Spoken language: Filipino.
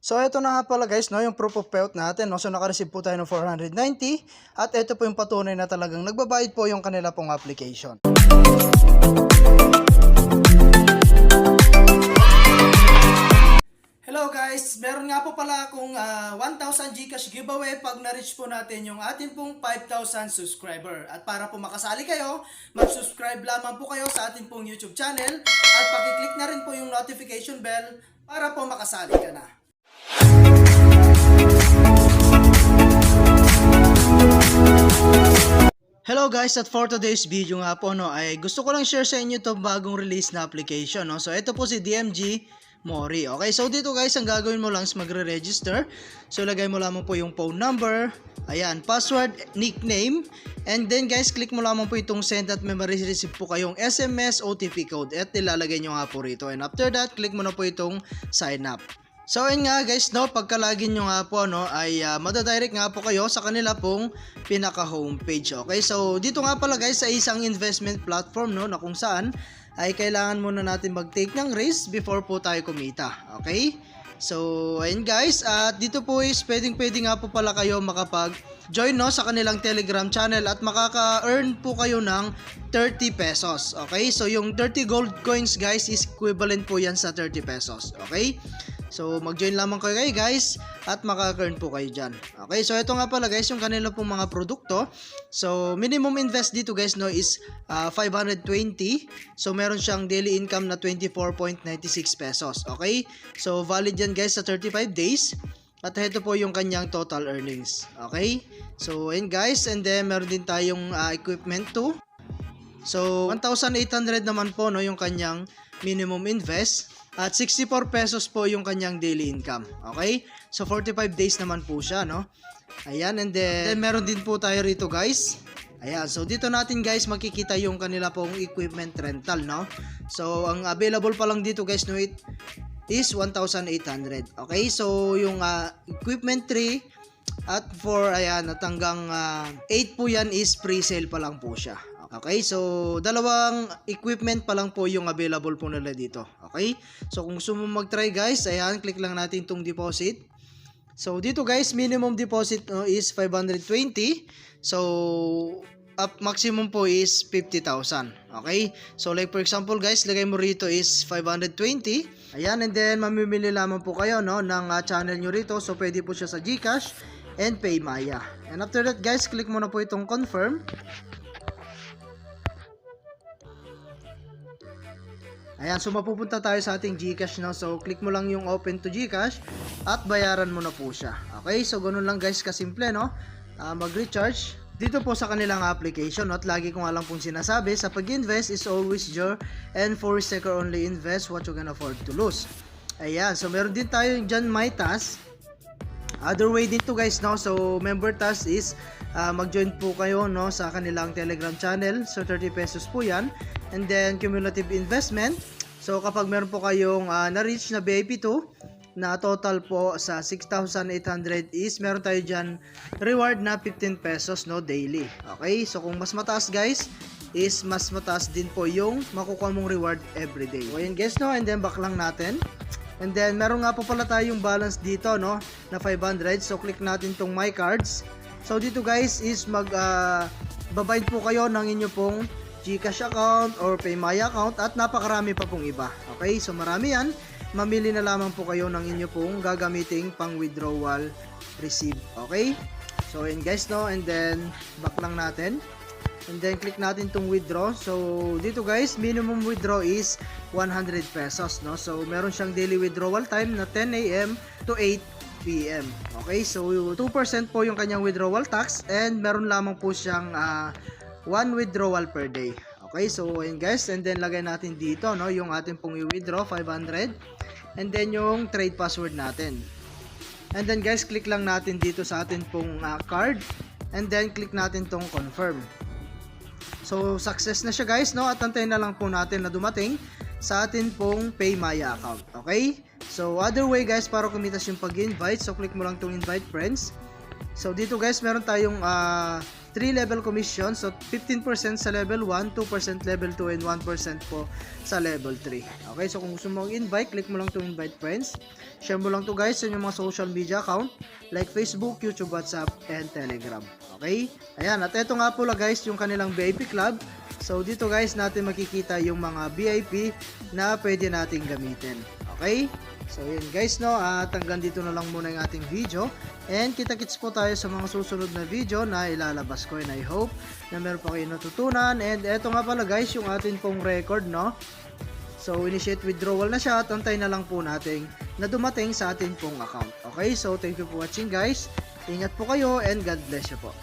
So ito na nga pala guys, no, yung proof of payout natin, no. So naka-receive po tayo ng 490 at ito po yung patunay na talagang nagbabayad po yung kanila pong application. Hello guys, meron nga po pala akong 1,000 GCash giveaway pag na-reach po natin yung ating pong 5,000 subscriber. At para po makasali kayo, mag-subscribe lamang po kayo sa ating pong YouTube channel at pakiclick na rin po yung notification bell para po makasali ka na. Hello guys, at for today's video nga po, no, ay gusto ko lang share sa inyo itong bagong release na application, no. So ito po si DMG Mori. Okay, so dito guys, ang gagawin mo lang is magre-register. So lagay mo lamang po yung phone number, ayan, password, nickname, and then guys, click mo lamang po itong send at may ma-receive po kayong SMS OTP code at ilalagay nyo nga po rito. And after that, click mo na po itong sign up. So ayun nga guys, no, pagka-login nyo nga po, no, ay madadirect nga po kayo sa kanila pong pinaka homepage. Okay, so dito nga pala guys, sa isang investment platform, no, na kung saan ay kailangan muna natin mag-take ng risk before po tayo kumita. Okay, so ayun guys, at dito po is pwede nga po pala kayo makapag-join, no, sa kanilang Telegram channel at makaka-earn po kayo ng 30 pesos. Okay, so yung 30 gold coins guys is equivalent po yan sa 30 pesos. Okay, so mag-join lamang kayo guys at makaka-earn po kayo dyan. Okay, so ito nga pala guys yung kanila pong mga produkto. So minimum invest dito guys, no, is 520. So meron siyang daily income na 24.96 pesos. Okay, so valid yan guys sa 35 days. At ito po yung kanyang total earnings. Okay, so ayun guys, and then meron din tayong equipment too. So 1,800 naman po, no, yung kanyang minimum invest. At 64 pesos po yung kanyang daily income. Okay? So 45 days naman po siya, no? Ayan, and then meron din po tayo rito, guys. Ayan, so dito natin guys makikita yung kanila pong equipment rental, no? So ang available pa lang dito guys, no, it is 1,800. Okay? So yung equipment 3 at 4, ayan, at hanggang 8 po yan is pre-sale pa lang po siya. Okay, so dalawang equipment pa lang po yung available po nila dito. Okay, so kung gusto mo mag-try guys, ayan, click lang natin itong deposit. So dito guys, minimum deposit, no, is 520. So up maximum po is 50,000. Okay, so like for example guys, lagay mo rito is 520. Ayan, and then mamimili lamang po kayo, no, ng channel nyo rito. So pwede po siya sa GCash and PayMaya. And after that guys, click mo na po itong confirm. Ayan, so mapupunta tayo sa ating GCash, no. So click mo lang yung open to GCash at bayaran mo na po siya. Okay, so ganun lang guys kasimple, no, mag-recharge dito po sa kanilang application, no? At lagi ko nga lang pong sinasabi, sa pag-invest is always your and for second only invest what you can afford to lose. Ayan, so meron din tayo dyan my task. Other way din to guys, no. So member task is mag-join po kayo, no, sa kanilang Telegram channel. So 30 pesos po yan. And then cumulative investment. So kapag meron po kayong na-reach na VIP 2 na total po sa 6,800 is meron tayo dyan reward na 15 pesos, no, daily. Okay, so kung mas mataas guys is mas mataas din po yung makukuha mong reward everyday. So ayun guys, no, and then back lang natin. And then meron nga po pala tayong balance dito, no, na 500. So click natin tong my cards. So dito guys is babayad po kayo ng inyo pong GCash account or PayMaya account at napakarami pa pong iba. Okay, so marami yan. Mamili na lamang po kayo ng inyo pong gagamiting pang withdrawal receive. Okay, so yun guys, no, and then back lang natin. And then click natin tong withdraw. So dito guys, minimum withdraw is 100 pesos, no. So meron siyang daily withdrawal time na 10 AM to 8 PM. Okay, so 2% po yung kanyang withdrawal tax and meron lamang po siyang 1 withdrawal per day. Okay, so ayun guys, and then lagay natin dito, no, yung ating pong i-withdraw 500 and then yung trade password natin. And then guys, click lang natin dito sa atin pong card and then click natin tong confirm. So success na siya guys, no, at antayin na lang po natin na dumating sa atin pong PayMaya account. Okay, so other way guys para kumitas yung pag-invite, so click mo lang tong invite friends. So dito guys, meron tayong 3 3 level commission. So 15% sa level 1, 2% level 2, and 1% po sa level 3. Okay, so kung gusto mo mag-invite, click mo lang to invite friends. Share mo lang to guys sa inyong mga social media account like Facebook, YouTube, WhatsApp, and Telegram. Okay? Ayan, at eto nga po lang guys yung kanilang VIP club. So dito guys natin makikita yung mga VIP na pwede nating gamitin. Okay? So yun guys no, at hanggang dito na lang muna yung ating video. And kita-kits po tayo sa mga susunod na video na ilalabas ko. And I hope na meron pa kayo natutunan. And eto nga pala guys yung ating pong record no. So initiate withdrawal na siya at antay na lang po natin na dumating sa ating pong account. Okay, so thank you for watching guys. Ingat po kayo and God bless you po.